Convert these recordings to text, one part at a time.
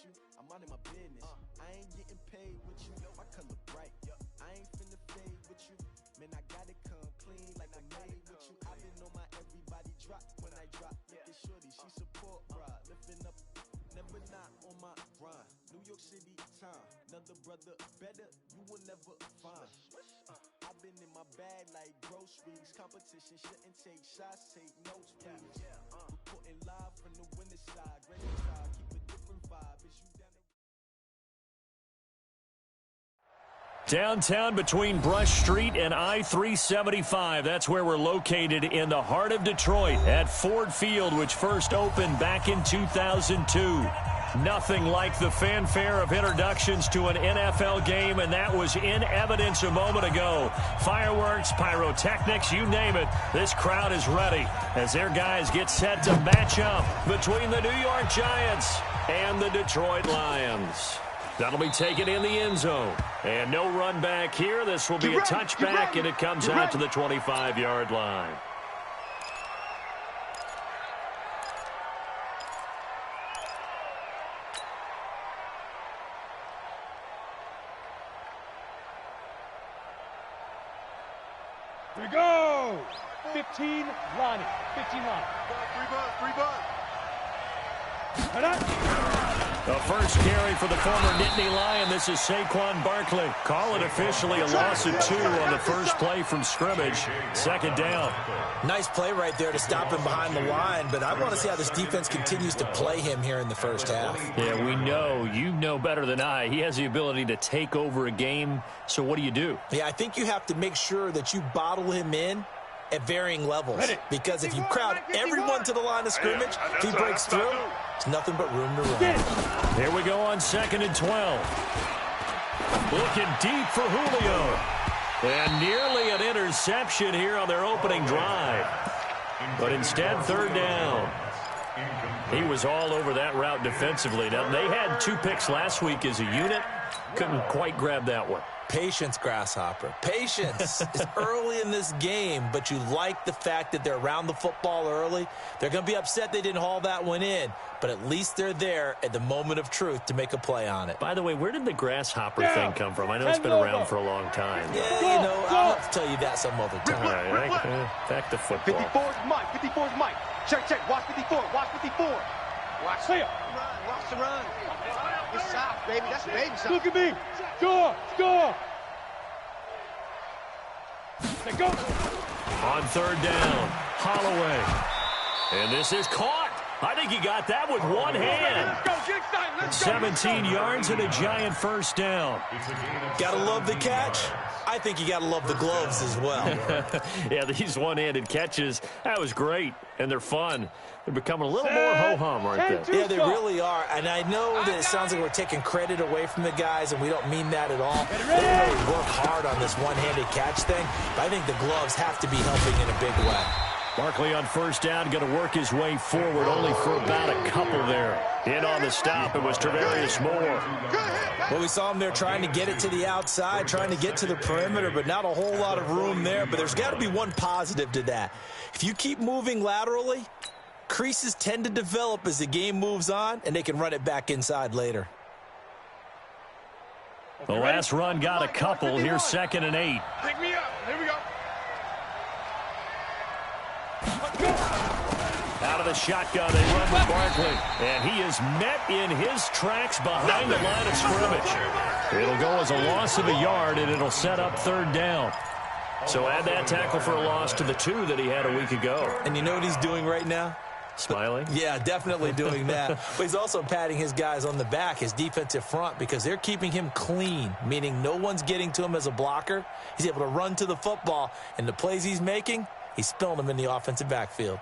you, I'm out of my business. I ain't getting paid with you, my color bright. I ain't finna fade with you, man, I gotta come clean like I made with you. I been on my everybody drop when I drop. Look at shorty, she support ride, lifting up, never not on my grind. New York City time, another brother better, you will never find. I've been in my bag like groceries, competition shouldn't take shots, take notes please. Reporting live from the winter side, ready side, keep a different vibe. Is you down Downtown between Brush Street and I-375. That's where we're located in the heart of Detroit at Ford Field, which first opened back in 2002. Nothing like the fanfare of introductions to an NFL game, and that was in evidence a moment ago. Fireworks, pyrotechnics, you name it. This crowd is ready as their guys get set to match up between the New York Giants and the Detroit Lions. That'll be taken in the end zone. And no run back here. This will be a touchback, and it comes out to the 25-yard line. Here we go! 15, Lonnie. 15, Lonnie. Three bucks. The first carry for the former Nittany Lion. This is Saquon Barkley. Call it officially a loss of 2 on the first play from scrimmage. Second down. Nice play right there to stop him behind the line, but I want to see how this defense continues to play him here in the first half. Yeah, we know. You know better than I. He has the ability to take over a game, so what do? Yeah, I think you have to make sure that you bottle him in at varying levels. Because if you crowd everyone to the line of scrimmage, if he breaks through, it's nothing but room to run. Here we go on 2nd and 12. Looking deep for Julio. And nearly an interception here on their opening drive. But instead, 3rd down. He was all over that route defensively. Now, they had 2 picks last week as a unit. Couldn't quite grab that one. Patience, Grasshopper. Patience. It's early in this game, but you like the fact that they're around the football early. They're going to be upset they didn't haul that one in, but at least they're there at the moment of truth to make a play on it. By the way, where did the Grasshopper thing come from? I know it's been around for a long time. Yeah, you know, I'll have to tell you that some other time. All right, back to football. 54's Mike. 54's Mike. Check. Watch 54. Watch 54. Watch the run. Watch the run. Good shot, baby. That's baby shot. Look at me. Score. Let's go. On 3rd down, Holloway. And this is caught. I think he got that with one hand. Let's go. Get excited. Let's go. 17 yards and a giant first down. Gotta love the catch. I think you gotta love the gloves as well. Yeah, these one-handed catches, that was great, and they're fun. They're becoming a little more ho-hum, aren't they? Yeah, they really are. And I know that it sounds like we're taking credit away from the guys, and we don't mean that at all. They really work hard on this one-handed catch thing, but I think the gloves have to be helping in a big way. Barkley on 1st down, going to work his way forward, only for about a couple there. In on the stop, it was Travarius Moore. Well, we saw him there trying to get it to the outside, trying to get to the perimeter, but not a whole lot of room there. But there's got to be one positive to that. If you keep moving laterally, creases tend to develop as the game moves on, and they can run it back inside later. The last run got a couple. Here's 2nd and 8. Pick me up. Here we go. Out of the shotgun, they run with Barkley. And he is met in his tracks behind the line of scrimmage. It'll go as a loss of a yard, and it'll set up 3rd down. So add that tackle for a loss to the 2 that he had a week ago. And you know what he's doing right now? Smiling? Yeah, definitely doing that. But he's also patting his guys on the back, his defensive front, because they're keeping him clean, meaning no one's getting to him as a blocker. He's able to run to the football, and the plays he's making, he's spilling them in the offensive backfield.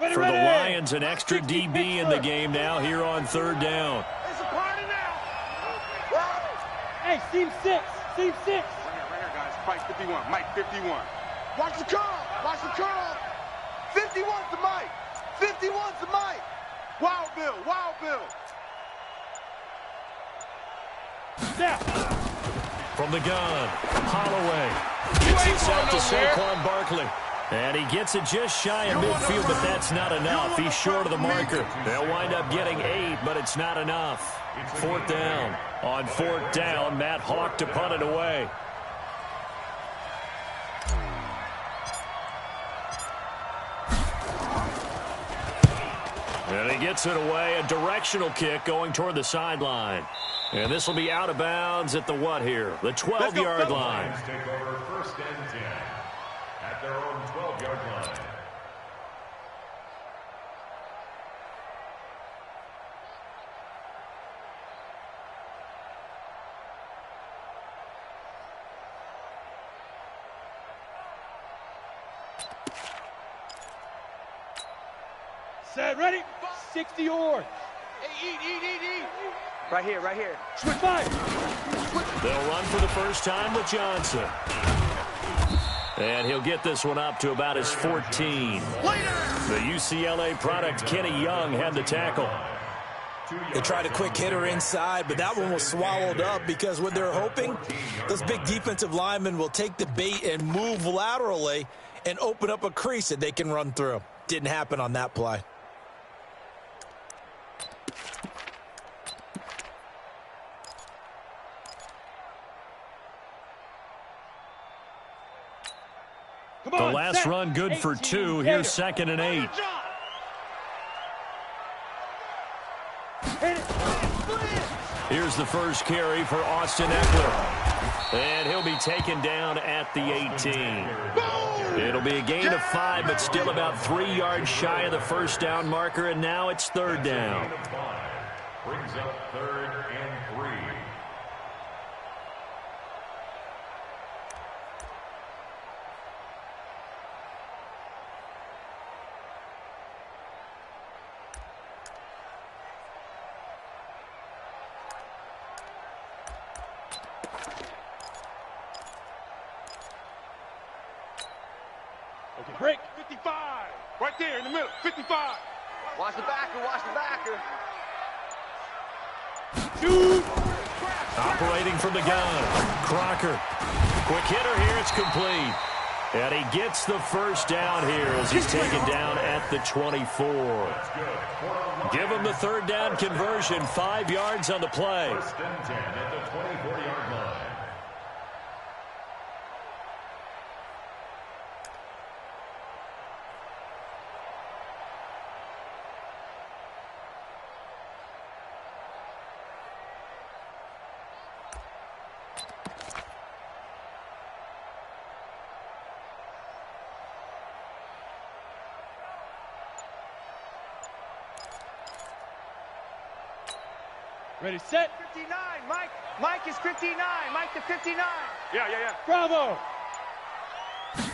For the Lions, an extra DB in the game now here on 3rd down. It's a party now. Hey, team 6. Right here, guys. Mike 51. Mike 51. Watch the curl. 51's to Mike. 51's to Mike. Wild Bill. Now. From the gun, Holloway gets this out to Saquon Barkley. And he gets it just shy of midfield, but that's not enough. He's short of the marker. They'll wind up getting 8, but it's not enough. 4th down. On 4th down, Matt Hawk to punt it away. And he gets it away. A directional kick going toward the sideline. And this will be out of bounds at the what here? The 12-yard line. Take over 1st and 10 at their own 12-yard line. Set, ready? 60 yards. Hey, eat. Right here. Switch fire. They'll run for the first time with Johnson. And he'll get this one up to about his 14. The UCLA product, Kenny Young, had the tackle. They tried a quick hitter inside, but that one was swallowed up because what they're hoping, those big defensive linemen will take the bait and move laterally and open up a crease that they can run through. Didn't happen on that play. The last run good for 2. Here's 2nd and 8. Here's the first carry for Austin Eckler. And he'll be taken down at the 18. It'll be a gain of 5, but still about 3 yards shy of the first down marker, and now it's 3rd down. Brings up 3rd and 3. Okay, break. 55. Right there in the middle. 55. Watch the backer. Shoot. Operating from the gun, Crocker. Quick hitter here, it's complete. And he gets the first down here as he's taken down at the 24. Give him the 3rd down conversion, 5 yards on the play. 1st and 10 at the 24-yard line. Ready, set. 59, Mike. Mike is 59. Mike to 59. Yeah. Bravo.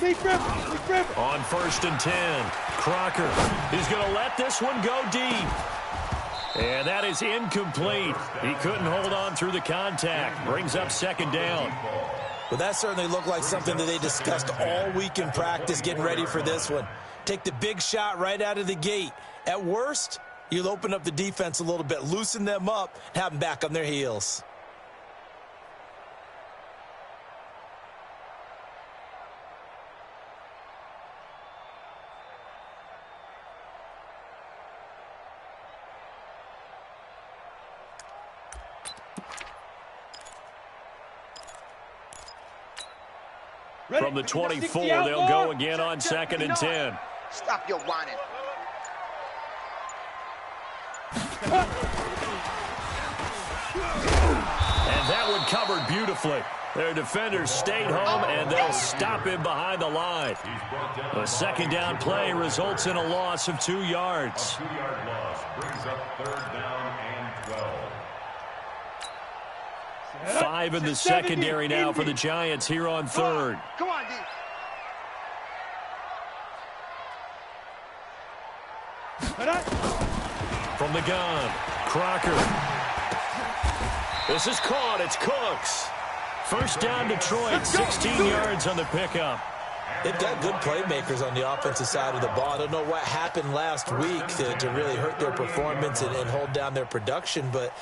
Big grip. On 1st and 10, Crocker. He's going to let this one go deep. And that is incomplete. He couldn't hold on through the contact. Brings up 2nd down. Well, that certainly looked like something that they discussed all week in practice getting ready for this one. Take the big shot right out of the gate. At worst, you'll open up the defense a little bit, loosen them up, and have them back on their heels. From the 24, they'll go again on 2nd and 10. Stop your whining. And that one covered beautifully. Their defenders stayed home, and they'll stop him behind the line. A 2nd down play results in a loss of 2 yards. A 2-yard loss brings up 3rd down and 12. 5 in the secondary now for the Giants here on 3rd. Come on, D. From the gun, Crocker. This is caught. It's Cooks. 1st down Detroit, 16 yards on the pickup. They've got good playmakers on the offensive side of the ball. I don't know what happened last week to really hurt their performance and hold down their production, but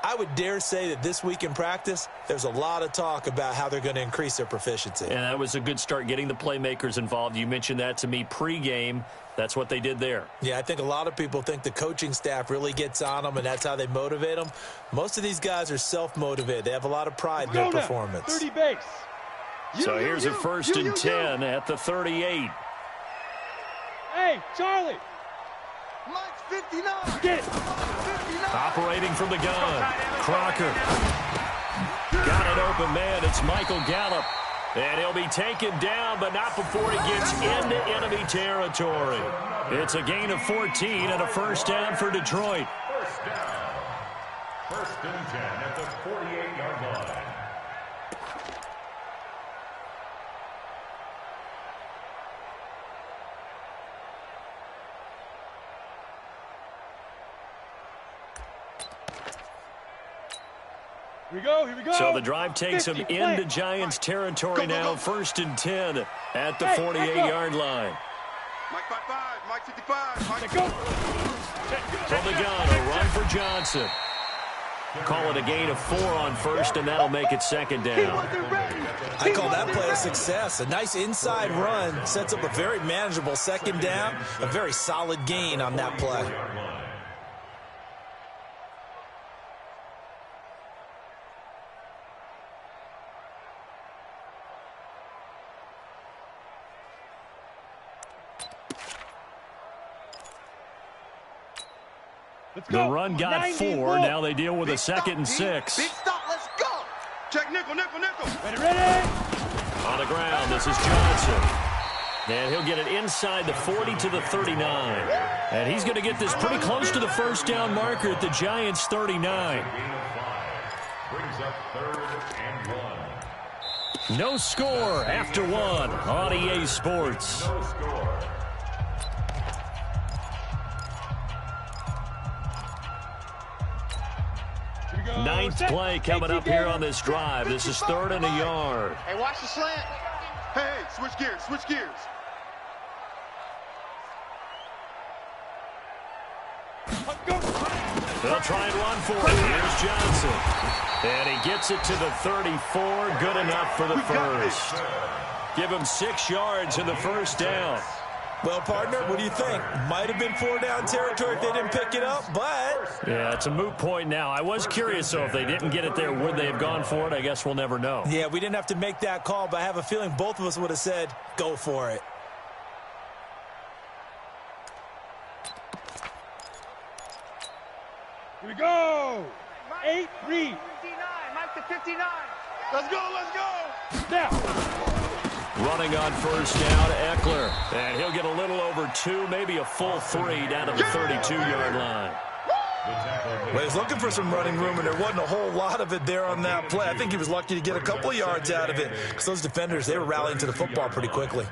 I would dare say that this week in practice, there's a lot of talk about how they're going to increase their proficiency. And that was a good start, getting the playmakers involved. You mentioned that to me pregame. That's what they did there. Yeah, I think a lot of people think the coaching staff really gets on them, and that's how they motivate them. Most of these guys are self-motivated. They have a lot of pride in their performance. 30 base. So here's a 1st and 10 at the 38. Hey, Charlie. Mike's 59. Get it. 59. Operating from the gun. Crocker. Got an open man. It's Michael Gallup. And he'll be taken down, but not before he gets into enemy territory. It's a gain of 14 and a 1st down for Detroit. 1st down. 1st and 10 at the 48-yard line. Here we go. So the drive takes him 50, into Giants territory now. 1st and 10 at the 48-yard line. Mike 55. Mike 55. Mike. Go. From the gun, a run for Johnson. Call it a gain of 4 on 1st, and that'll make it 2nd down. I call that play a success. A nice inside run sets up a very manageable 2nd down. A very solid gain on that play. The run got 4. Now they deal with a 2nd and 6. Big stop. Let's go. Check nickel. Ready. On the ground, this is Johnson. And he'll get it inside the 40 to the 39. And he's going to get this pretty close to the 1st down marker at the Giants' 39. Brings up 3rd and 1. No score after 1 on EA Sports. No score. Ninth play coming up here on this drive. This is 3rd and a yard. Hey, watch the slant. Hey, switch gears. They'll try and run for it. Here's Johnson. And he gets it to the 34. Good enough for the 1st. Give him 6 yards in the 1st down. Well, partner, what do you think? Might have been 4 down territory if they didn't pick it up, but... Yeah, it's a moot point now. I was curious, though, if they didn't get it there, would they have gone for it? I guess we'll never know. Yeah, we didn't have to make that call, but I have a feeling both of us would have said, go for it. Here we go. 8 read. 59. Mike to 59. Let's go. Now. Running on 1st down, Eckler. And he'll get a little over 2, maybe a full 3 down to the 32-yard line. Well, he's looking for some running room, and there wasn't a whole lot of it there on that play. I think he was lucky to get a couple of yards out of it because those defenders, they were rallying to the football pretty quickly.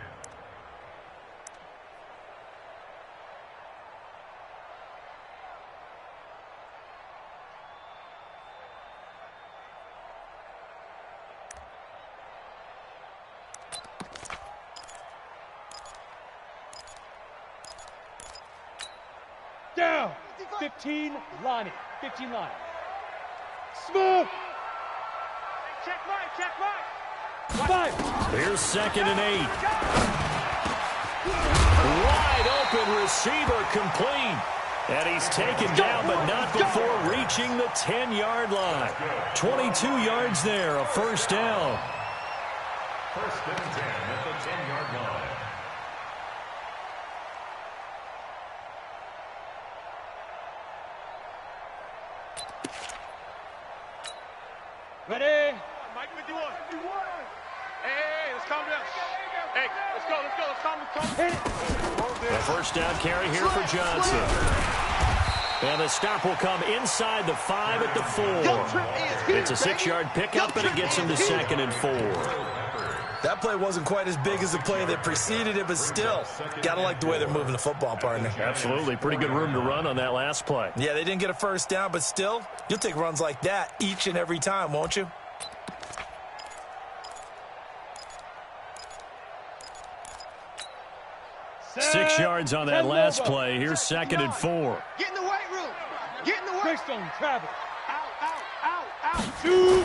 Down. 15 Lonnie. 15 Lonnie. Smooth. Check Mike. 5. Here's 2nd and 8. Wide open receiver complete. And he's taken down, but not before reaching the 10-yard line. 22 yards there, a 1st down. 1st and 10 at the 10-yard line. Ready. Mike 51. Hey, let's calm down. Hey, let's go. Let's calm. Hit it. A 1st down carry here for Johnson. And the stop will come inside the 5 at the 4. It's a 6-yard pickup, and it gets him to 2nd and 4. That play wasn't quite as big as the play that preceded it, but still, gotta like the way they're moving the football, partner. Absolutely. Pretty good room to run on that last play. Yeah, they didn't get a 1st down, but still, you'll take runs like that each and every time, won't you? Six yards on that last play. Here's 2nd and 4. Get in the weight room. Get in the weight. Greystone travel. Out. Going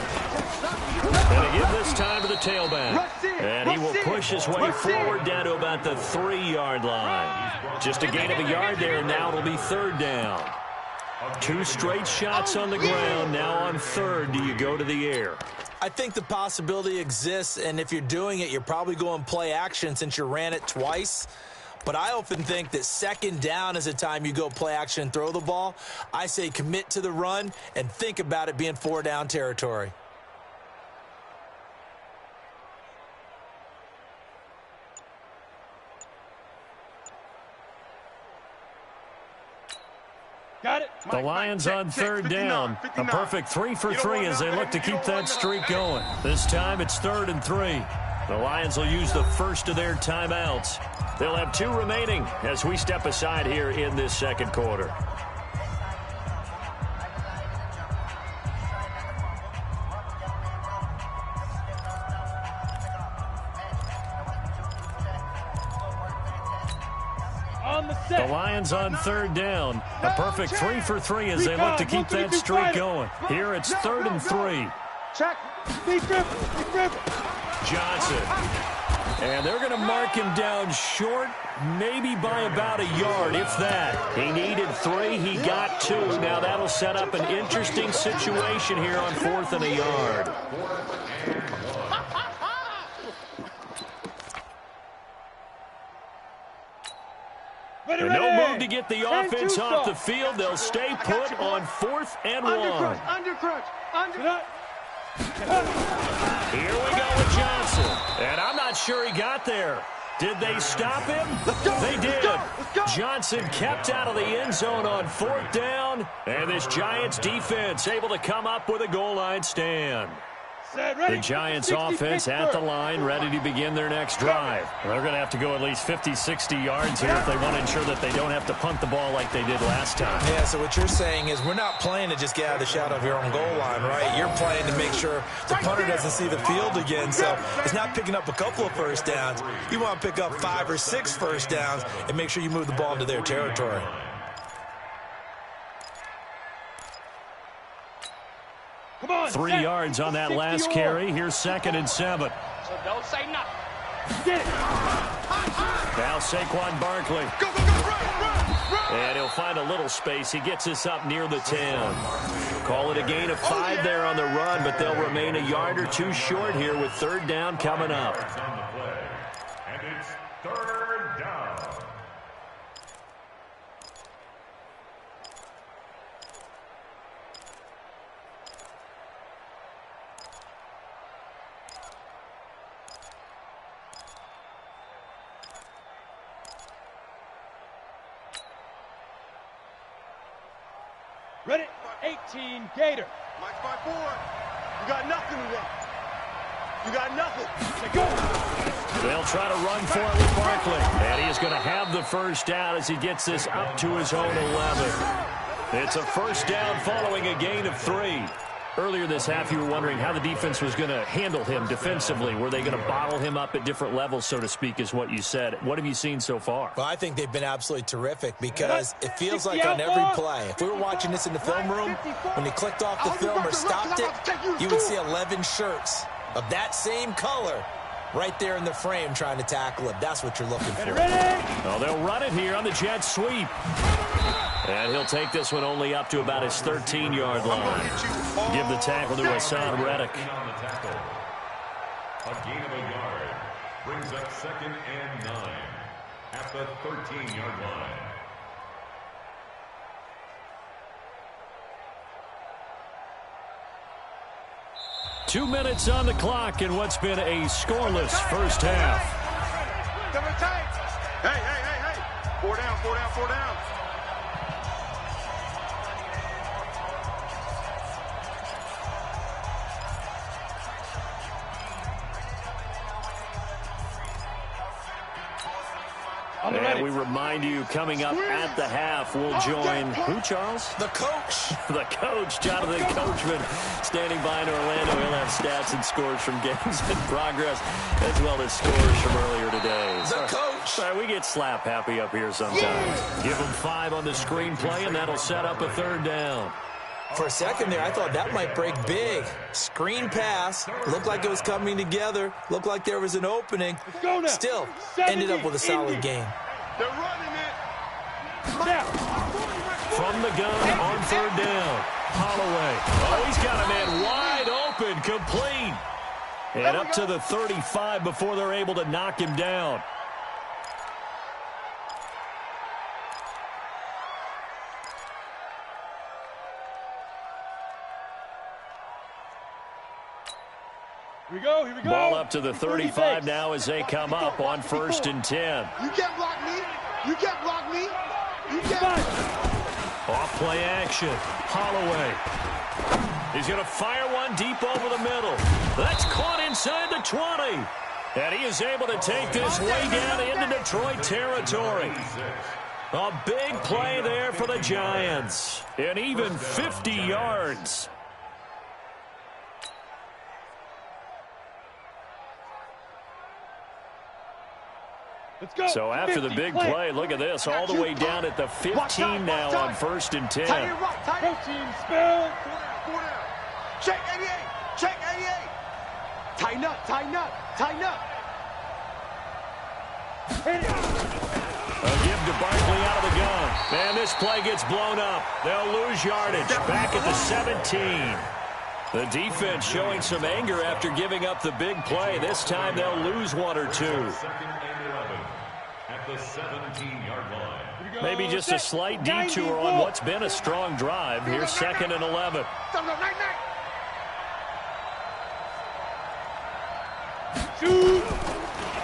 to give this time to the tailback. And he will push his way forward down to about the 3-yard line. Just a gain of a yard there, and now it'll be third down. 2 straight shots on the ground. Now on third, do you go to the air? I think the possibility exists, and if you're doing it, you're probably going play action since you ran it twice. But I often think that second down is the time you go play action and throw the ball. I say commit to the run and think about it being 4-down territory. Got it. The Lions on third down. A perfect 3 for 3 as they look to keep that streak going. This time it's 3rd and 3. The Lions will use the first of their timeouts. They'll have 2 remaining as we step aside here in this second quarter. The Lions on third down. A perfect 3 for 3 as they look to keep that streak going. Here it's 3rd and 3. Check. Big grip. Johnson. And they're going to mark him down short, maybe by about a yard, if that. He needed 3. He got 2. Now that'll set up an interesting situation here on 4th and a yard. And no move to get the offense off the field. They'll stay put on 4th and 1. Undercrunch. Here we go with Johnson. And I'm not sure he got there. Did they stop him? They did. Johnson kept out of the end zone on 4th down. And this Giants defense able to come up with a goal line stand. The Giants offense at the line, ready to begin their next drive. They're going to have to go at least 50, 60 yards here if they want to ensure that they don't have to punt the ball like they did last time. Yeah, so what you're saying is we're not playing to just get out of the shadow of your own goal line, right? You're playing to make sure the punter doesn't see the field again. So it's not picking up a couple of first downs. You want to pick up 5 or 6 first downs and make sure you move the ball into their territory. Come on, 3 yards on that last carry. Here's 2nd and 7. So don't say nothing. Get it. Now Saquon Barkley. And he'll find a little space. He gets us up near the 10. Call it a gain of 5 there on the run, but they'll remain a yard or 2 short here with 3rd down coming up. And it's 3rd down. Ready? 18, Gator. Mike by 4. You got nothing to run. You got nothing. Go. They'll try to run for it with Barkley. And he is going to have the first down as he gets this up to his own 11. It's a first down following a gain of 3. Earlier this half, you were wondering how the defense was going to handle him defensively. Were they going to bottle him up at different levels, so to speak, is what you said. What have you seen so far? Well, I think they've been absolutely terrific because it feels like on every play, if we were watching this in the film room, when they clicked off the film or stopped it, you would see 11 shirts of that same color right there in the frame trying to tackle him. That's what you're looking for. Well, they'll run it here on the jet sweep. And he'll take this one only up to about his 13-yard line. Give the tackle to Hassan Reddick. A gain of a yard brings up 2nd and 9 at the 13-yard line. Two minutes on the clock in what's been a scoreless first half. Hey. 4 down. And we remind you, coming up at the half, we'll join who, Charles? The coach. The coach, Jonathan Coachman, standing by in Orlando. He'll have stats and scores from games in progress, as well as scores from earlier today. The coach. Sorry, we get slap happy up here sometimes. Give them 5 on the screenplay, and that'll set up a 3rd down. For a second there, I thought that might break big. Screen pass. Looked like it was coming together. Looked like there was an opening. Still, ended up with a solid game. They're running it. From the gun on third down. Holloway. Oh, he's got a man wide open, complete. And up to the 35 before they're able to knock him down. Here we go, here we go. Ball up to the 35 now as they come up on 1st and 10. You can't block me. You can't block me. You can't. Off play action. Holloway. He's going to fire one deep over the middle. That's caught inside the 20. And he is able to take this way down into Detroit territory. A big play there for the Giants. And even 50 yards. So after the big play, look at this, all the way down at the 15 now on 1st and 10. Protein spill. Check 88. Check 88. Tighten up. Tighten up. Tighten up. A give to Barkley out of the gun. And this play gets blown up. They'll lose yardage. Back at the 17. The defense showing some anger after giving up the big play. This time they'll lose one or two. 2nd and 11 at the 17-yard line. Maybe just a slight detour on what's been a strong drive. Here's 2nd and 11.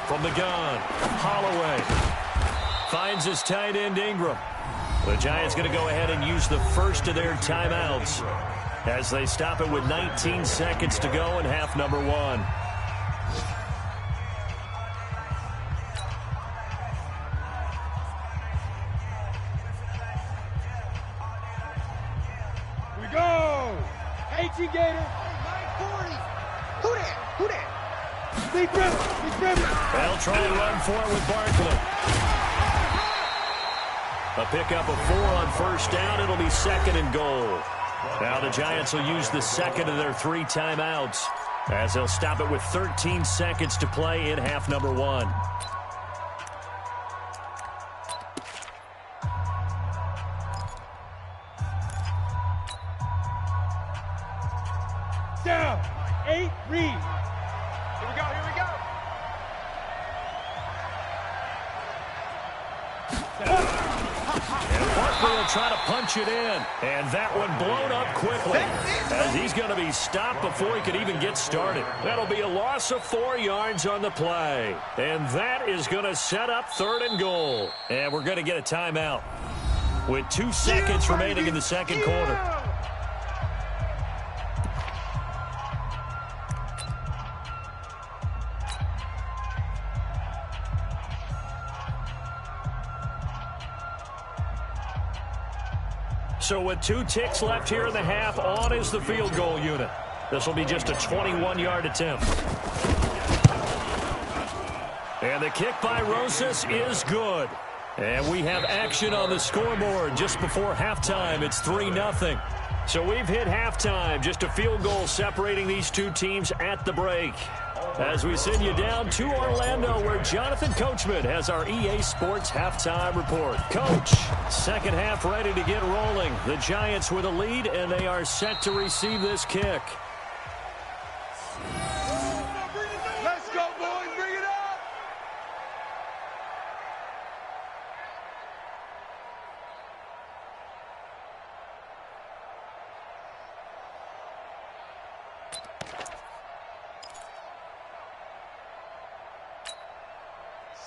From the gun, Holloway finds his tight end Ingram. The Giants going to go ahead and use the first of their timeouts as they stop it with 19 seconds to go in half number 1. Here we go. 18 Gator. 940. Who that? Who that? Big rip. Big rip. They'll try and run for it with Barkley. A pickup of 4 on 1st down. It'll be 2nd and goal. Now the Giants will use the second of their 3 timeouts as they'll stop it with 13 seconds to play in half number 1. Down. 8 read. Here we go. Here we go. And Barkley will try to punch it in. And that one blown up quickly as he's going to be stopped before he could even get started. That'll be a loss of 4 yards on the play. And that is going to set up 3rd and goal. And we're going to get a timeout with 2 seconds remaining in the second quarter. So with 2 ticks left here in the half, on is the field goal unit. This will be just a 21-yard attempt. And the kick by Rosas is good. And we have action on the scoreboard just before halftime. It's 3-0. So we've hit halftime. Just a field goal separating these 2 teams at the break. As we send you down to Orlando, where Jonathan Coachman has our EA Sports halftime report. Coach, second half ready to get rolling. The Giants with a lead, and they are set to receive this kick. Let's go, boys. Bring it up.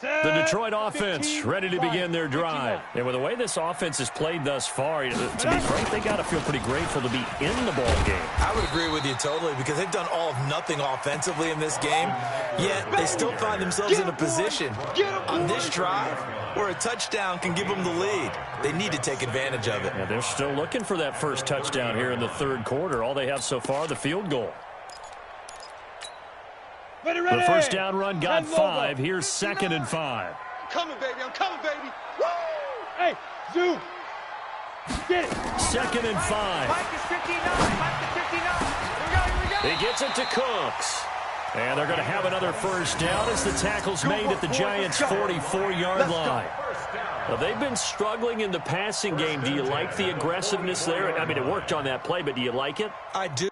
The Detroit offense ready to begin their drive. And with the way this offense has played thus far, to be frank, they got to feel pretty grateful to be in the ball game. I would agree with you totally because they've done all of nothing offensively in this game, yet they still find themselves in a position on this drive where a touchdown can give them the lead. They need to take advantage of it. Yeah, they're still looking for that first touchdown here in the third quarter. All they have so far, the field goal. Ready. The first down run got 5. Here's 2nd and 5. I'm coming, baby. I'm coming, baby. Woo! Hey, Zoo. Get it. 2nd and 5. Mike is 59. Mike to 59. Here we go. He gets it to Cooks. And they're going to have another first down as the tackle's made at the Giants' 44-yard line. Well, they've been struggling in the passing game. Do you like the aggressiveness there? I mean, it worked on that play, but do you like it? I do.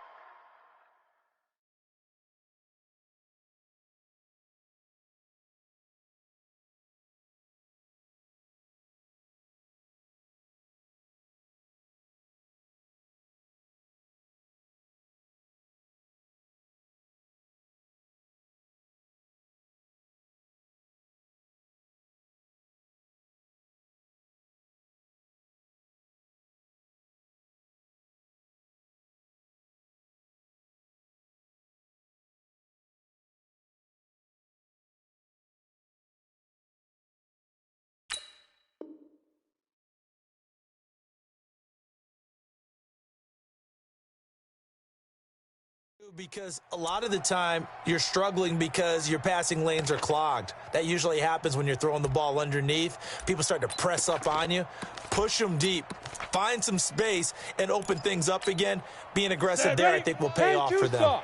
Because a lot of the time you're struggling because your passing lanes are clogged. That usually happens when you're throwing the ball underneath. People start to press up on you. Push them deep. Find some space and open things up again. Being aggressive there, I think, will pay off for them.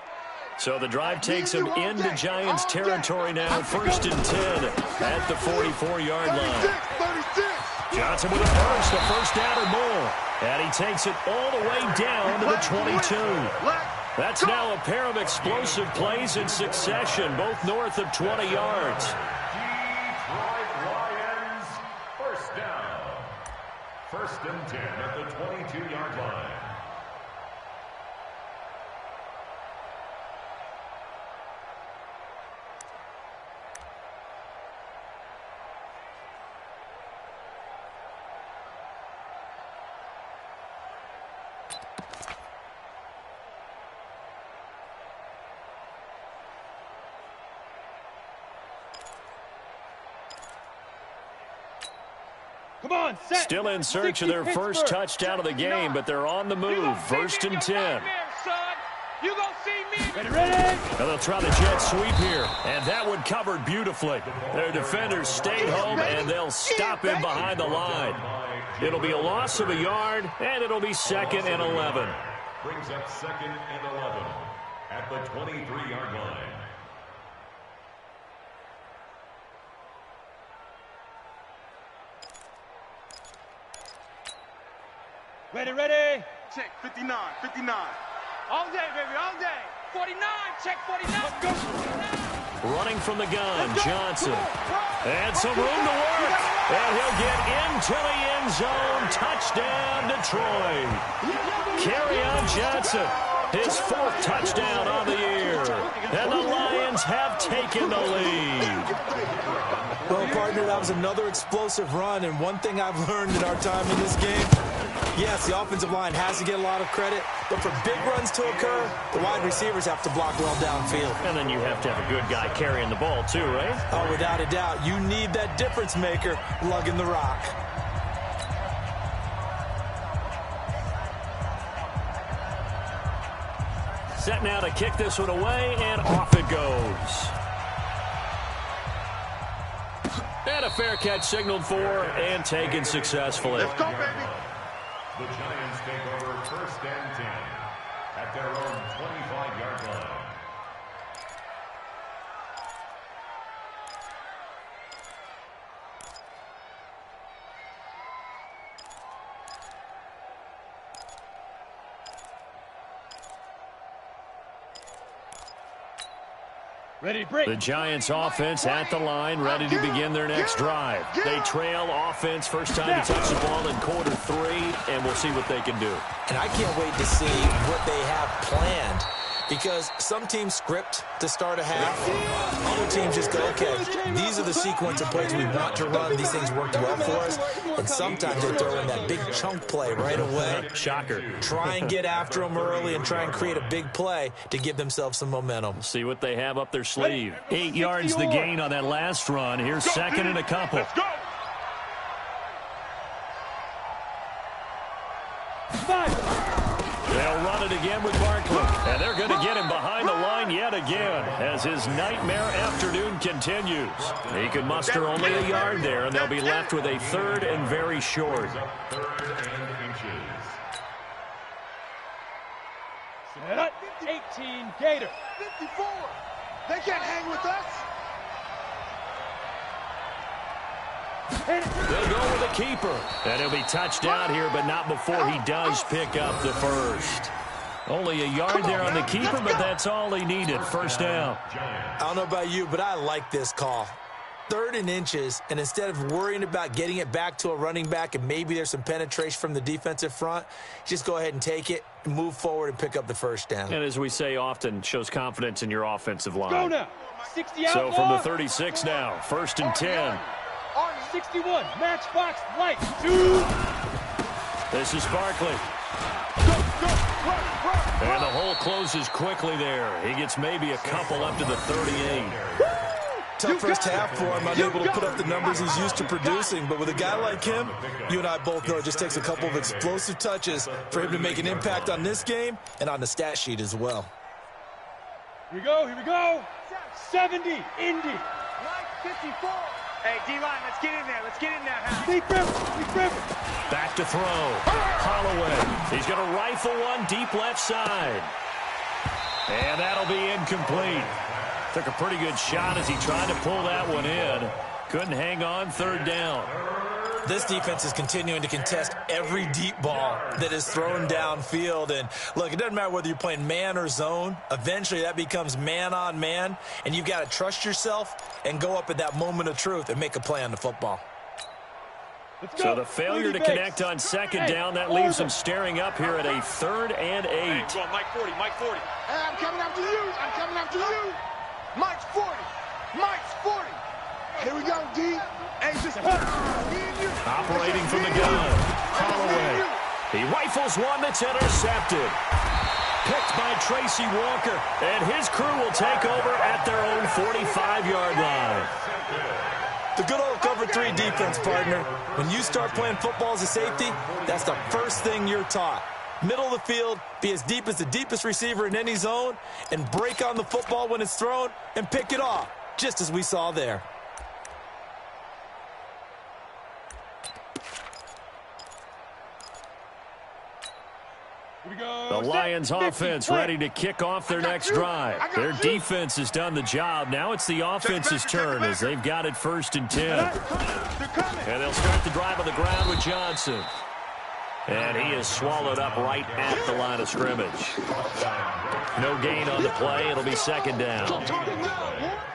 So the drive takes them into Giants territory now. 1st and 10 at the 44-yard line. Johnson with a first down or more. And he takes it all the way down to the 22. That's now a pair of explosive plays in succession, both north of 20 yards. Detroit Lions, first down. 1st and 10 at the 22-yard line. Come on, set. Still in search of their first touchdown of the game, but they're on the move. 1st and 10. You gonna see me? Ready. And they'll try the jet sweep here, and that one covered beautifully. Their defenders stayed home, and they'll stop him behind the line. It'll be a loss of a yard, and it'll be 2nd and 11. Brings up 2nd and 11 at the 23-yard line. Ready. Check 59, 59. All day, baby, all day. 49, check 49. Running from the gun, Johnson. And some room to work. And he'll get into the end zone. Touchdown, Detroit. Kerryon Johnson, his 4th touchdown on the year. And the Lions have taken the lead. Well, partner, that was another explosive run. And one thing I've learned in our time in this game, yes, the offensive line has to get a lot of credit, but for big runs to occur, the wide receivers have to block well downfield. And then you have to have a good guy carrying the ball too, right? Oh, without a doubt. You need that difference maker lugging the rock. Set now to kick this one away, and off it goes. And a fair catch signaled for and taken successfully. Let's go, baby. The Giants take over 1st and 10 at their own 25-yard line. Ready to break. The Giants offense at the line, ready to begin their next drive. They trail offense, first time to touch the ball in quarter 3, and we'll see what they can do. And I can't wait to see what they have planned, because some teams script to start a half. Other teams just go, okay, these are the sequence of plays we want to run. These things worked well for us. And sometimes they throw in that big chunk play right away. Shocker. Try and get after them early and try and create a big play to give themselves some momentum. See what they have up their sleeve. 8 yards the gain on that last run. Here's 2nd and a couple. Let's go. 5. They'll run it again with Barkley. And they're going to get him behind the line yet again as his nightmare afternoon continues. He can muster only a yard there, and they'll be left with a third and very short. Third and inches. Set. 18 Gator. 54. They can't hang with us. They'll go with the keeper. And he'll be touched down here, but not before he does pick up the first. Only a yard there on the keeper, but that's all he needed. First down. I don't know about you, but I like this call. Third and inches, and instead of worrying about getting it back to a running back and maybe there's some penetration from the defensive front, just go ahead and take it, move forward, and pick up the first down. And as we say often, shows confidence in your offensive line. Go now. 60 out. So from the 36 now, first and 10. 61. Matchbox light. 2. This is Barkley. And the hole closes quickly there. He gets maybe a couple up to the 38. Tough first half for him, unable to put up the numbers he's used to producing. But with a guy like him, you and I both know it just takes a couple of explosive touches for him to make an impact on this game and on the stat sheet as well. Here we go, here we go. 70, Indy. 54. Hey, D-line, let's get in there. Let's get in there, Hal. Deep river. Back to throw. Holloway. He's going to rifle one deep left side. And that'll be incomplete. Took a pretty good shot as he tried to pull that one in. Couldn't hang on, third down. This defense is continuing to contest every deep ball that is thrown downfield. And, look, it doesn't matter whether you're playing man or zone. Eventually, that becomes man on man, and you've got to trust yourself and go up at that moment of truth and make a play on the football. So the failure to connect on second down, that leaves them staring up here at a third and 8. Hey, go on, Mike 40, Mike 40. Hey, I'm coming after you. Mike's 40. Mike's 40. Here we go, D. Hey, just operating from the gun. Holloway. He rifles one that's intercepted. Picked by Tracy Walker. And his crew will take over at their own 45-yard line. The good old cover 3 defense, partner. When you start playing football as a safety, that's the first thing you're taught. Middle of the field, be as deep as the deepest receiver in any zone, and break on the football when it's thrown and pick it off, just as we saw there. The Lions offense ready to kick off their next drive. Their defense has done the job. Now it's the offense's turn as they've got it first and 10. And they'll start the drive on the ground with Johnson. And he is swallowed up right at the line of scrimmage. No gain on the play. It'll be second down.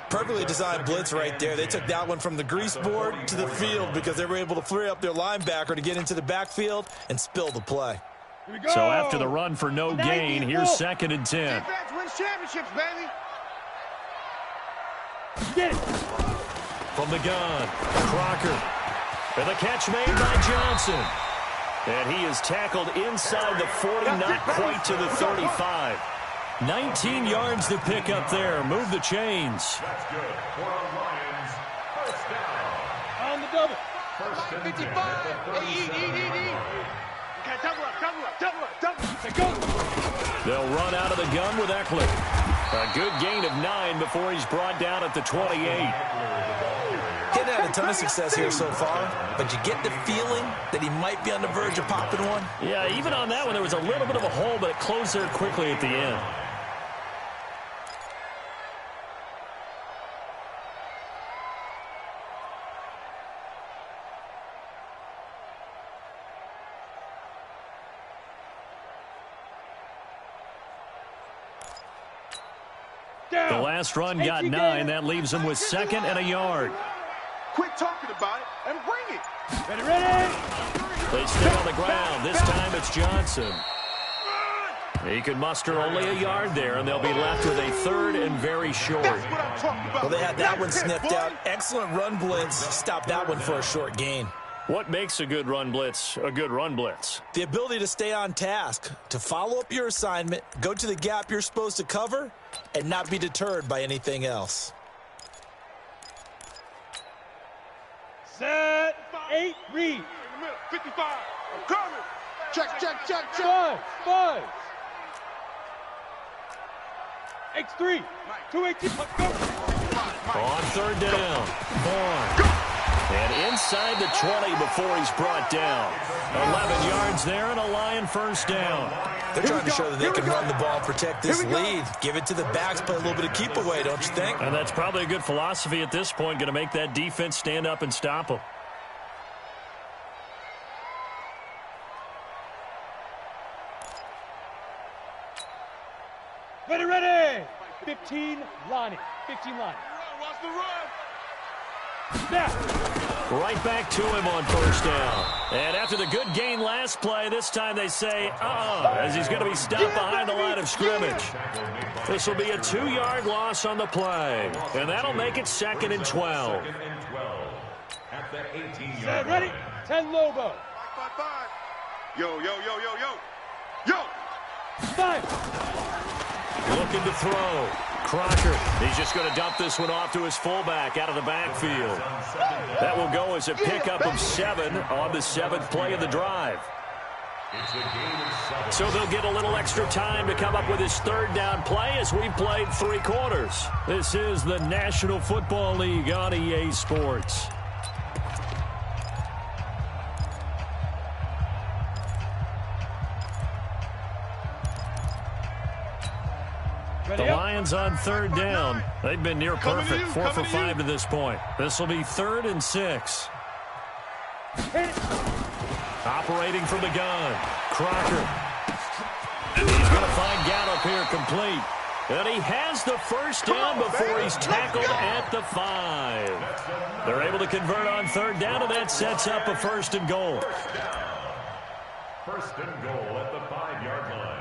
Perfectly designed blitz right there. They took that one from the grease board to the field because they were able to flare up their linebacker to get into the backfield and spill the play. So after the run for no gain, here's second and 10. Defense wins championships, baby. Get it. From the gun, Crocker. And the catch made by Johnson. And he is tackled inside the 40, not quite to the 35. 19 yards to pick up there. Move the chains. That's good for the Lions. First down. On the double. First and 55. 10. Eat. Okay, double up. Go. They'll run out of the gun with Eckler. A good gain of 9 before he's brought down at the 28. Hadn't had a ton of success here so far, but you get the feeling that he might be on the verge of popping one. Yeah, even on that one, there was a little bit of a hole, but it closed there quickly at the end. The last run got 9. That leaves him with second and a yard. Quit talking about it and bring it. Ready. They stay on the ground. This time it's Johnson. He could muster only a yard there, and they'll be left with a third and very short. That's what I'm talking about. Well, they had that one sniffed out. Excellent run blitz. Stopped that one for a short gain. What makes a good run blitz a good run blitz? The ability to stay on task, to follow up your assignment, go to the gap you're supposed to cover, and not be deterred by anything else. Set. 8. Read. 55. I'm coming. Check. 5. X3, 218, let's go. On third down, Vaughn. And inside the 20 before he's brought down. 11 yards there and a Lion first down. They're trying to show that they can run the ball, protect this lead. Give it to the backs, play a little bit of keep away, don't you think? And that's probably a good philosophy at this point, going to make that defense stand up and stop them. Ready. 15, Lonnie. 15, Lonnie. Watch the run. Snap. Right back to him on first down. And after the good gain last play, this time they say, as he's going to be stopped behind the line of scrimmage. This will be a 2-yard loss on the play. And that'll make it 2nd and 12. At the 18-yard Set, ready. 10, Lobo. 5. Yo. 5. Looking to throw. Crocker, he's just going to dump this one off to his fullback out of the backfield. That will go as a pickup of 7 on the 7th play of the drive. So they'll get a little extra time to come up with his 3rd down play as we played 3 quarters. This is the National Football League on EA Sports. The Lions on 3rd down. They've been near perfect, 4 for 5 to this point. This will be 3rd and 6. Operating from the gun, Crocker. He's going to find Gallup here complete. And he has the first down before he's tackled at the 5. They're able to convert on 3rd down, and that sets up a 1st and goal. First and goal at the 5-yard line.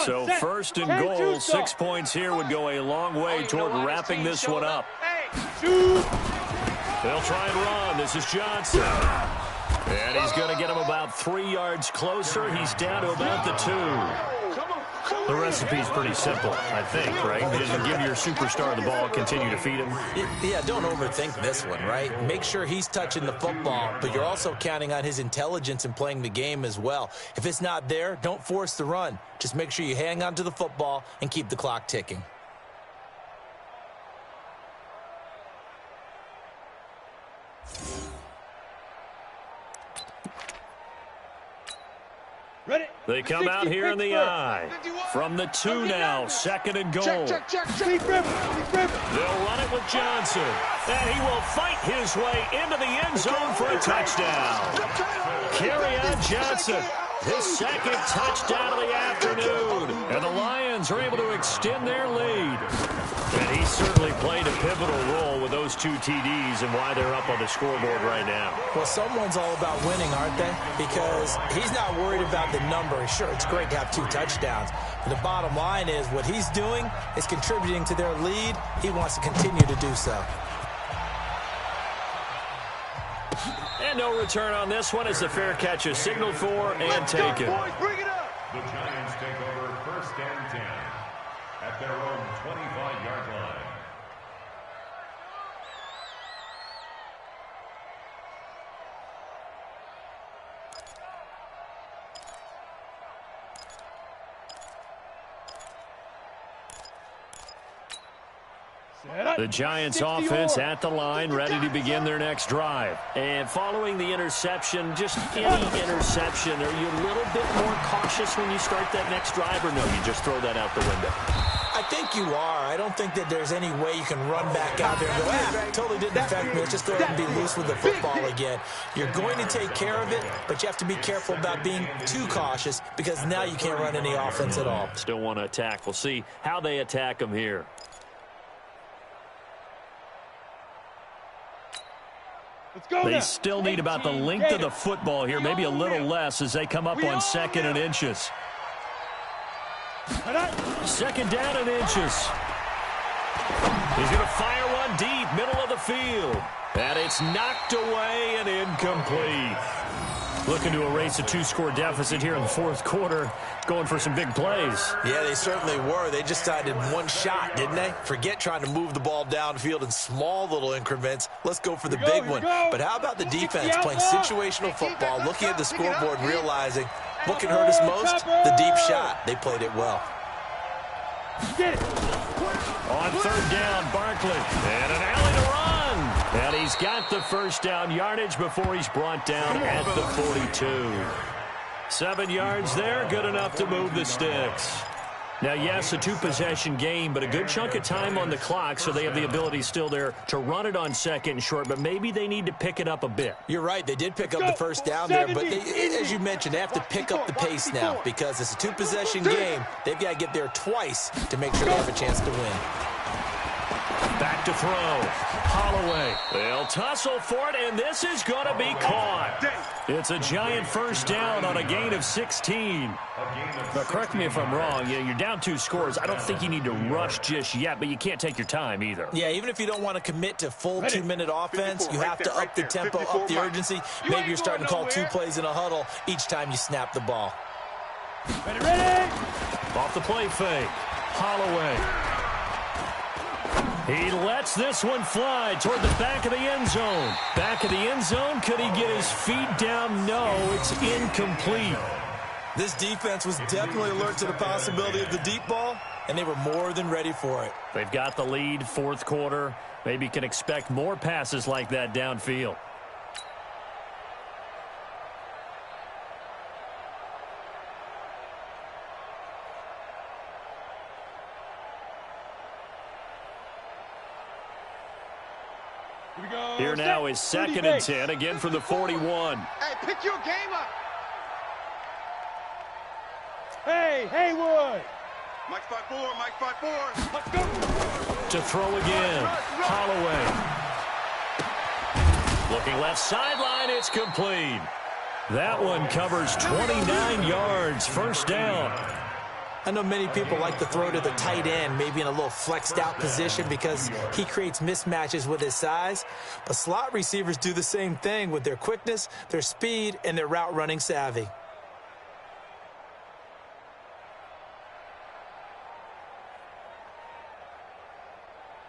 So 1st and goal, 6 points here would go a long way toward wrapping this one up. They'll try and run. This is Johnson. And he's going to get him about 3 yards closer. He's down to about the 2. The recipe's pretty simple, I think, right? Just give your superstar the ball, continue to feed him. Yeah, don't overthink this one, right? Make sure he's touching the football, but you're also counting on his intelligence in playing the game as well. If it's not there, don't force the run. Just make sure you hang on to the football and keep the clock ticking. Ready. They come out here in the eye. From the 2 now, 2nd and goal. Check. They'll run it with Johnson. And he will fight his way into the end zone for a touchdown. Kerryon Johnson, his 2nd touchdown of the afternoon. And the Lions are able to extend their lead. And he certainly played a pivotal role with those 2 TDs and why they're up on the scoreboard right now. Well, someone's all about winning, aren't they? Because he's not worried about the number. Sure, it's great to have 2 touchdowns. But the bottom line is what he's doing is contributing to their lead. He wants to continue to do so. And no return on this one as the fair catch is signaled for and taken. Bring it up. The Giants take over 1st and 10 at their own 25-yard line. The Giants offense at the line, ready to begin their next drive. And following the interception, just any interception, are you a little bit more cautious when you start that next drive, or no, you just throw that out the window? I think you are. I don't think that there's any way you can run back out there and go, totally didn't affect me. Let's just go ahead and be loose with the football again. You're going to take care of it, but you have to be careful about being too cautious because now you can't run any offense at all. Still want to attack. We'll see how they attack them here. They still need about the length of the football here, maybe a little less as they come up on 2nd and inches. 2nd down and inches. He's going to fire one deep, middle of the field. And it's knocked away and incomplete. Looking to erase a 2-score deficit here in the fourth quarter, going for some big plays. Yeah, they certainly were. They just decided one shot, didn't they? Forget trying to move the ball downfield in small little increments. Let's go for the big one. But how about the defense playing situational football, looking at the scoreboard, realizing what can hurt us most? The deep shot. They played it well. Get it. On third down, Barkley. And an alley to run. And he's got the first down yardage before he's brought down at the 42. 7 yards there, good enough to move the sticks. Now, yes, a 2-possession game, but a good chunk of time on the clock, so they have the ability still there to run it on second and short, but maybe they need to pick it up a bit. You're right. They did pick up the first down there, but as you mentioned, they have to pick up the pace now because it's a 2-possession game. They've got to get there twice to make sure they have a chance to win. Back to throw. Holloway. They'll tussle for it, and this is going to be caught. It's a giant first down on a gain of 16. But correct me if I'm wrong. You're down 2 scores. I don't think you need to rush just yet, but you can't take your time either. Yeah, even if you don't want to commit to full 2-minute offense, you have to up the tempo, up the urgency. Maybe you're starting to call 2 plays in a huddle each time you snap the ball. Ready. Off the play fake. Holloway. He lets this one fly toward the back of the end zone. Back of the end zone. Could he get his feet down? No, it's incomplete. This defense was definitely alert to the possibility of the deep ball, and they were more than ready for it. They've got the lead, fourth quarter. Maybe can expect more passes like that downfield. Here now is 2nd and 10, again from the 41. Hey, pick your game up. Hey, Haywood. Mike 5-4, Mike 5-4. Let's go. To throw again, Holloway. Looking left sideline, it's complete. That one covers 29 yards, first down. I know many people like to throw to the tight end, maybe in a little flexed out position because he creates mismatches with his size. But slot receivers do the same thing with their quickness, their speed, and their route running savvy.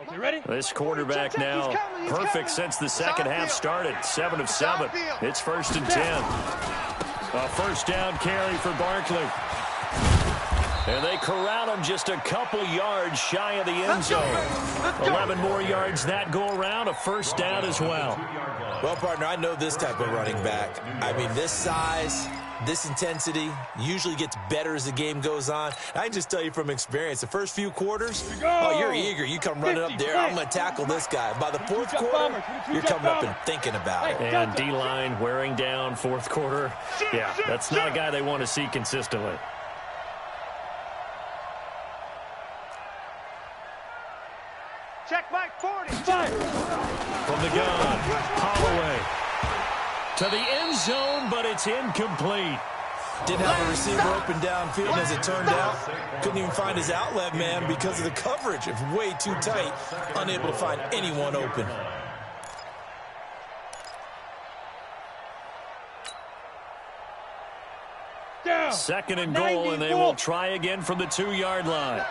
Okay, ready? This quarterback now perfect since the second half started. 7 of 7. It's 1st and 10. A first down carry for Barkley. And they corral him just a couple yards shy of the end zone. 11 more yards that go around, a first down as well. Well, partner, I know this type of running back. I mean, this size, this intensity usually gets better as the game goes on. I can just tell you from experience, the first few quarters, oh, you're eager. You come running up there, I'm going to tackle this guy. By the fourth quarter, you're coming up and thinking about it. And D-line wearing down fourth quarter. Yeah, that's not a guy they want to see consistently. Check Mike 40. From the gun, Holloway. To the end zone, but it's incomplete. Didn't have a receiver open downfield as it turned out. Couldn't even find his outlet man because of the coverage. It's way too tight. Unable to find anyone open. Down. 2nd and goal, and they will try again from the 2-yard line.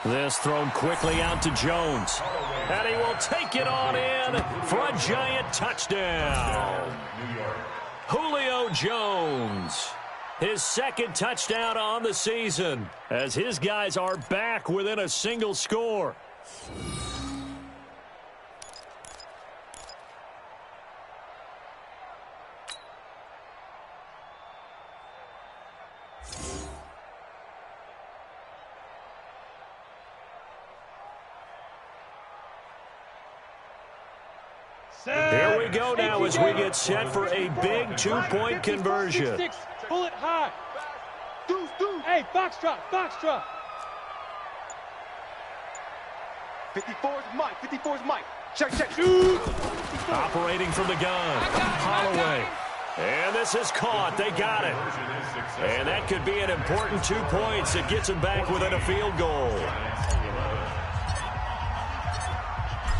This thrown quickly out to Jones. And he will take it on in for a giant touchdown. Julio Jones. His 2nd touchdown on the season as his guys are back within a single score. Here we go now as we get set for a big 2-point conversion. Pull it high. Hey, foxtrot, foxtrot. 54's Mike, 54's Mike. Check. Operating from the gun, Holloway. And this pass is caught. They got it. And that could be an important 2 points. It gets them back within a field goal.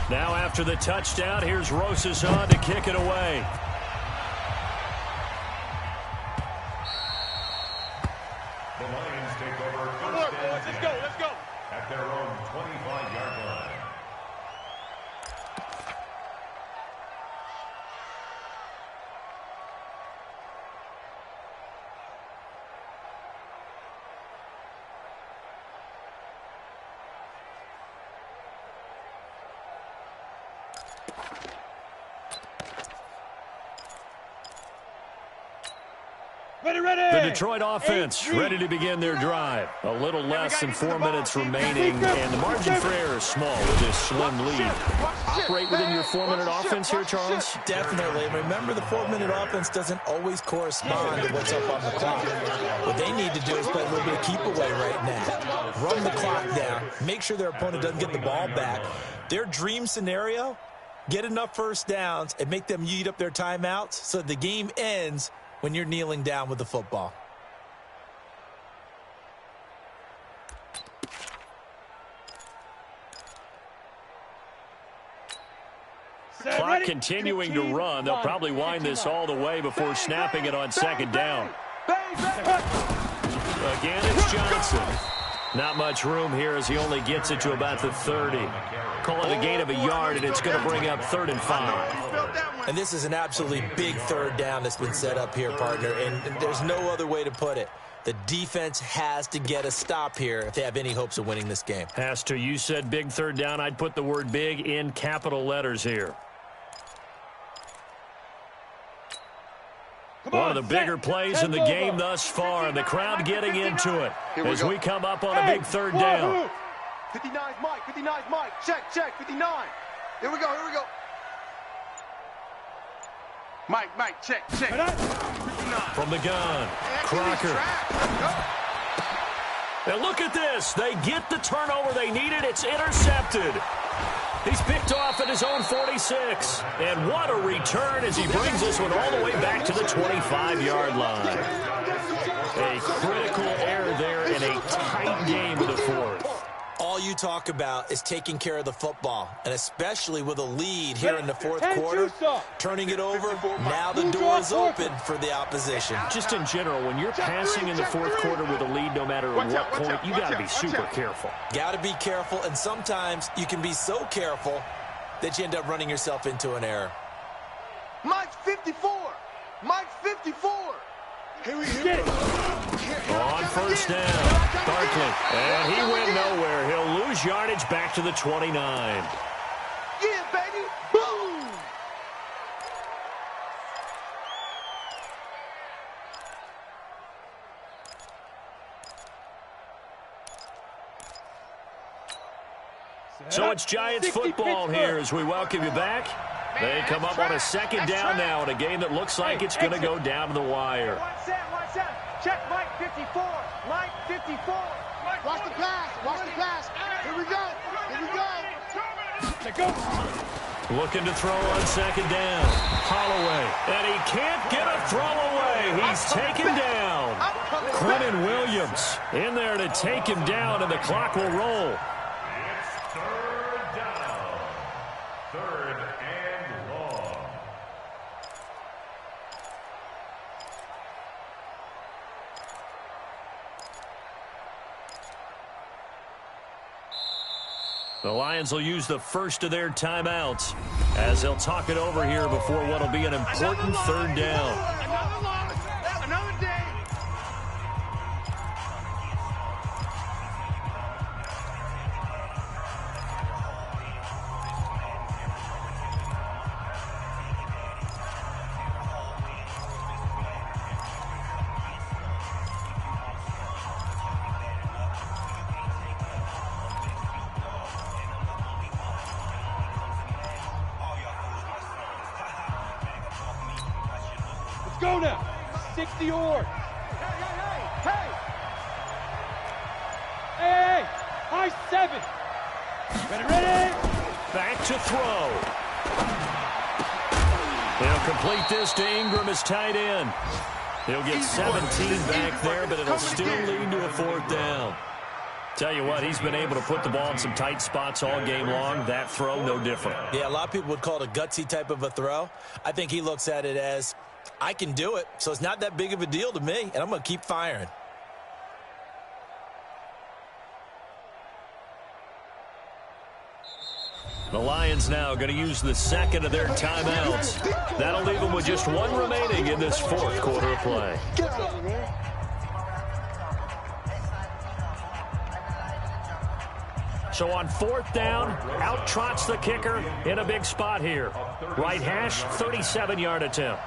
Now after the touchdown, here's Rosas on to kick it away. The Lions take over first and 10 Let's go. at their own 25-yard line. The Detroit offense ready to begin their drive. A little less than 4 minutes remaining, and the margin for error is small with this slim lead. Operate within your 4-minute offense here, Charles? Definitely. And remember, the 4-minute offense doesn't always correspond to what's up on the clock. What they need to do is play a little bit of keep away right now. Run the clock down. Make sure their opponent doesn't get the ball back. Their dream scenario, get enough first downs and make them eat up their timeouts so the game ends when you're kneeling down with the football. Clock continuing to run. They'll probably wind this all the way before snapping it on second down. Again, it's Johnson. Not much room here as he only gets it to about the 30. Call it a gain of a yard, and it's going to bring up 3rd and 5. And this is an absolutely big third down that's been set up here, partner, and there's no other way to put it. The defense has to get a stop here if they have any hopes of winning this game. Has to. You said big third down. I'd put the word big in capital letters here. One of the bigger plays in the game thus far, and the crowd getting into it as we come up on a big third down. 59's Mike, 59's Mike. Check, 59. Here we go. Mike, check. 59. From the gun, Crocker. And look at this. They get the turnover they needed. It's intercepted. He's picked off at his own 46. And what a return as he brings this one all the way back to the 25-yard line. A critical error there in a tight game in the fourth. All you talk about is taking care of the football, and especially with a lead here in the fourth quarter, turning it over, now the door is open for the opposition. Just in general, when you're passing in the fourth quarter with a lead, no matter what point, you got to be super careful. Got to be careful, and sometimes you can be so careful that you end up running yourself into an error. Mike's 54. Here we go. On first down, Barkley. And he went nowhere. He'll lose yardage back to the 29. Yeah, baby. Boom. So it's Giants football here as we welcome you back. They come up on a second down now in a game that looks like it's going to go down to the wire. Watch that. Check Mike 54. Mike 54. Watch the pass. Here we go. Looking to throw on second down. Holloway. And he can't get a throw away. He's taken down. Quentin Williams in there to take him down, and the clock will roll. It's third down. 3rd and long. The Lions will use the first of their timeouts as they'll talk it over here before what will be an important third down. Another day. Go now. 60 or. Hey. High 7. Ready. Back to throw. He'll complete this to Ingram as tight end. He'll get 17 back there, but it'll still lead to a 4th down. Tell you what, he's been able to put the ball in some tight spots all game long. That throw, no different. Yeah, a lot of people would call it a gutsy type of a throw. I think he looks at it as, I can do it, so it's not that big of a deal to me, and I'm going to keep firing. The Lions now going to use the second of their timeouts. That'll leave them with just one remaining in this 4th quarter of play. So on 4th down, out trots the kicker in a big spot here. Right hash, 37-yard attempt.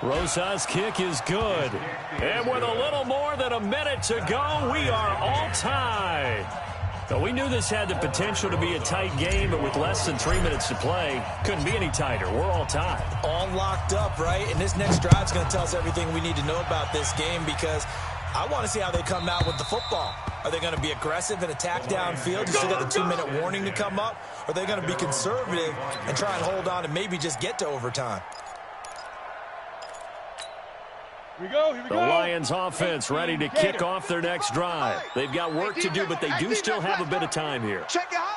Rosa's kick is good. And with a little more than a minute to go, we are all tied. Now, we knew this had the potential to be a tight game, but with less than 3 minutes to play, couldn't be any tighter. We're all tied. All locked up, right? And this next drive is going to tell us everything we need to know about this game, because I want to see how they come out with the football. Are they going to be aggressive and attack downfield? You still got the 2-minute warning to come up? Or are they going to be conservative and try and hold on and maybe just get to overtime? Here we go, here we The go. Lions offense ready to kick off their next drive. They've got work to do, but they do still have a bit of time here.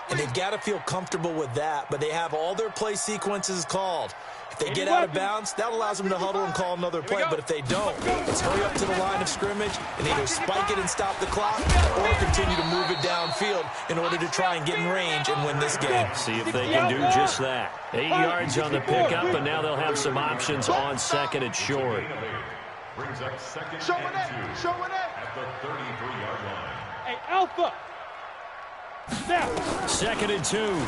And they've got to feel comfortable with that, but they have all their play sequences called. If they get out of bounds, that allows them to huddle and call another play. But if they don't, it's hurry up to the line of scrimmage and either spike it and stop the clock or continue to move it downfield in order to try and get in range and win this game. See if they can do just that. 8 yards on the pickup, and now they'll have some options on 2nd and short. Brings up 2nd and 2 at the 33-yard line. Hey, Alpha. Snap. 2nd and 2.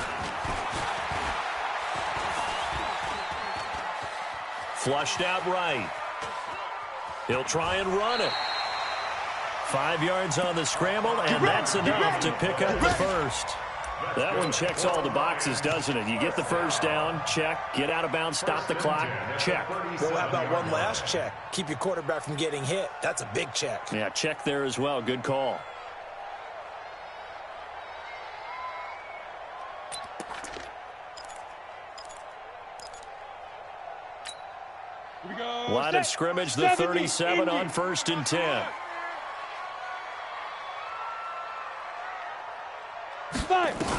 Flushed out right. He'll try and run it. 5 yards on the scramble, and that's enough to pick up the first. That one checks all the boxes, doesn't it? You get the first down, check. Get out of bounds, stop the clock, check. Well, how about one last check? Keep your quarterback from getting hit. That's a big check. Yeah, check there as well. Good call. Here we go. Line of scrimmage, the 37 on 1st and 10. 5.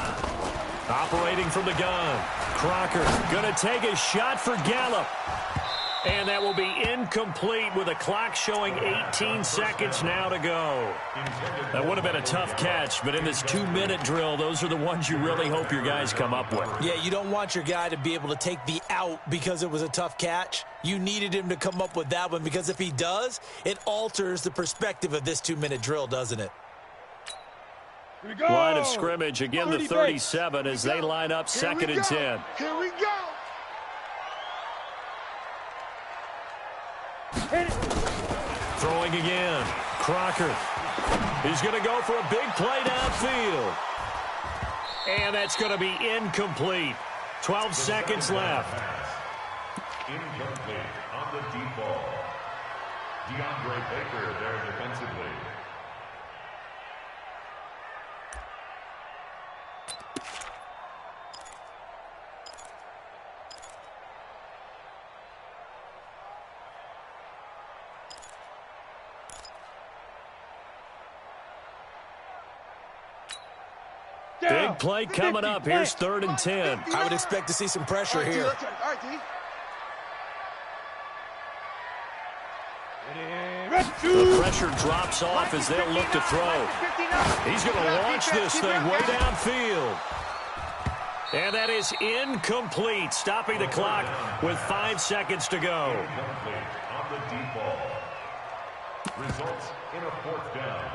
Operating from the gun. Crocker going to take a shot for Gallup. And that will be incomplete with a clock showing 18 seconds now to go. That would have been a tough catch, but in this 2-minute drill, those are the ones you really hope your guys come up with. Yeah, you don't want your guy to be able to take the out because it was a tough catch. You needed him to come up with that one, because if he does, it alters the perspective of this 2-minute drill, doesn't it? Here we go. Line of scrimmage, again the 37 as they line up 2nd and 10. Here we go. Throwing again. Crocker. He's going to go for a big play downfield. And that's going to be incomplete. 12 seconds left. Incomplete on the deep ball. DeAndre Baker there defensively. Big play coming up. Here's 3rd and 10. I would expect to see some pressure here. All right, D. The pressure drops off as they'll look to throw. He's going to launch this thing way downfield. And that is incomplete, stopping the clock with 5 seconds to go. Incomplete on the deep ball. Results in a 4th down.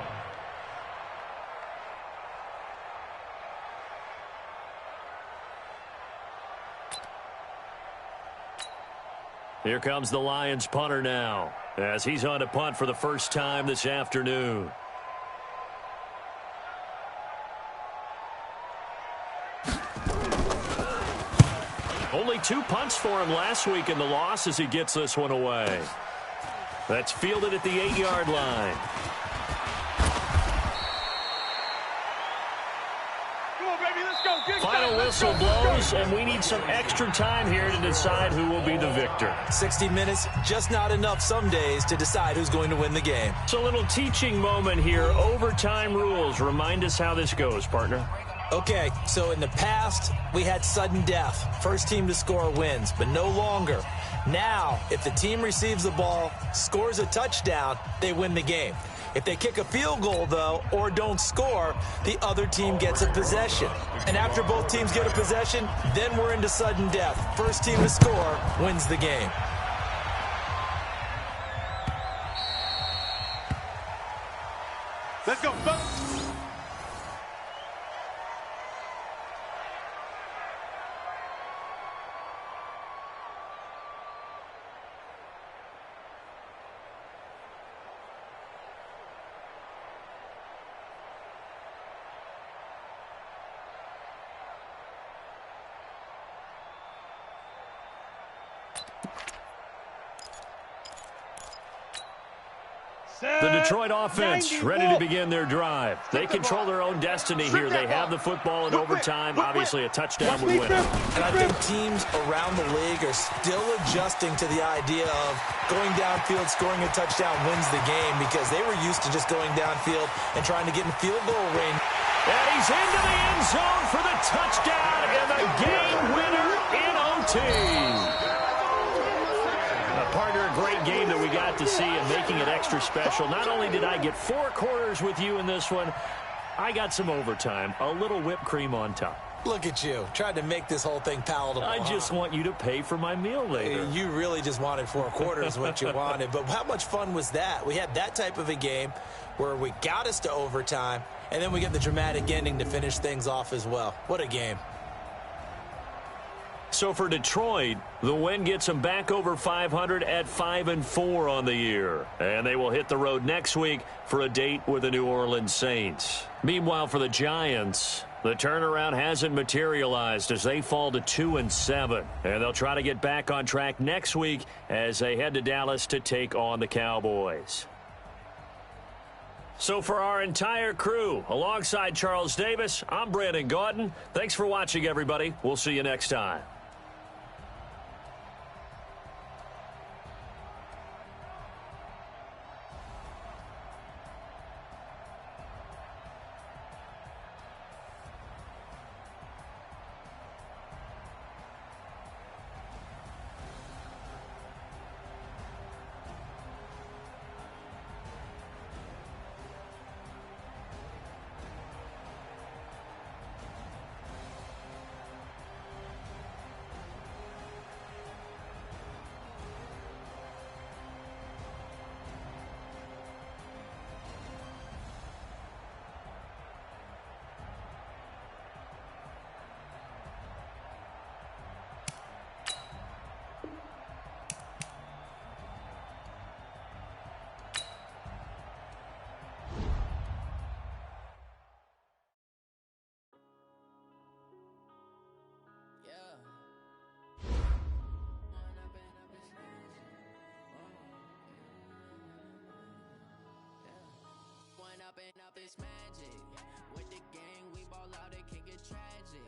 Here comes the Lions punter now, as he's on to punt for the first time this afternoon. Only 2 punts for him last week in the loss as he gets this one away. That's fielded at the 8-yard line. final whistle blows, and we need some extra time here to decide who will be the victor. 60 minutes, just not enough some days to decide who's going to win the game. So a little teaching moment here. Overtime rules. Remind us how this goes, partner. Okay, so in the past, we had sudden death. First team to score wins, but no longer. Now, if the team receives the ball, scores a touchdown, they win the game. If they kick a field goal, though, or don't score, the other team gets a possession. And after both teams get a possession, then we're into sudden death. First team to score wins the game. Let's go, folks. The Detroit offense ready to begin their drive. They control their own destiny here. They have the football in overtime. Obviously, a touchdown would win it. And I think teams around the league are still adjusting to the idea of going downfield, scoring a touchdown wins the game, because they were used to just going downfield and trying to get in field goal range. And he's into the end zone for the touchdown and the game winner in OT. Partner, a great game that we got to see and making it extra special. Not only did I get 4 quarters with you in this one, I got some overtime, a little whipped cream on top. Look at you, tried to make this whole thing palatable. I just want you to pay for my meal later. You really just wanted 4 quarters, what you wanted. But how much fun was that? We had that type of a game where we got us to overtime, and then we get the dramatic ending to finish things off as well. What a game. So for Detroit, the win gets them back over 500 at 5-4 on the year. And they will hit the road next week for a date with the New Orleans Saints. Meanwhile, for the Giants, the turnaround hasn't materialized as they fall to 2-7. And they'll try to get back on track next week as they head to Dallas to take on the Cowboys. So for our entire crew, alongside Charles Davis, I'm Brandon Gaudin. Thanks for watching, everybody. We'll see you next time. Up this magic with the gang, we ball out, it can get tragic.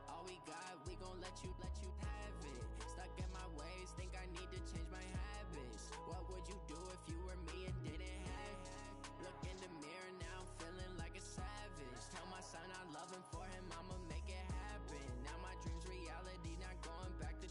All we got, we gon' let you have it. Stuck in my ways, think I need to change my habits. What would you do if you were me and didn't have it? Look in the mirror now, I'm feeling like a savage. Tell my son I love him, for him I'ma make it happen. Now my dreams reality, not going back to.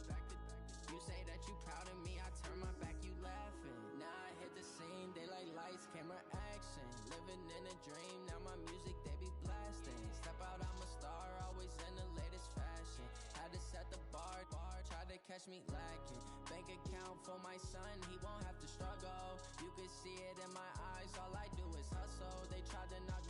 You say that you proud of me, I turn my back, you laughing. Now I hit the scene, they like lights, camera, action. Living in a dream, now my music they be blasting. Step out, I'm a star, always in the latest fashion. Had to set the bar, try to catch me lacking. Bank account for my son, he won't have to struggle. You can see it in my eyes, all I do is hustle. They tried to knock me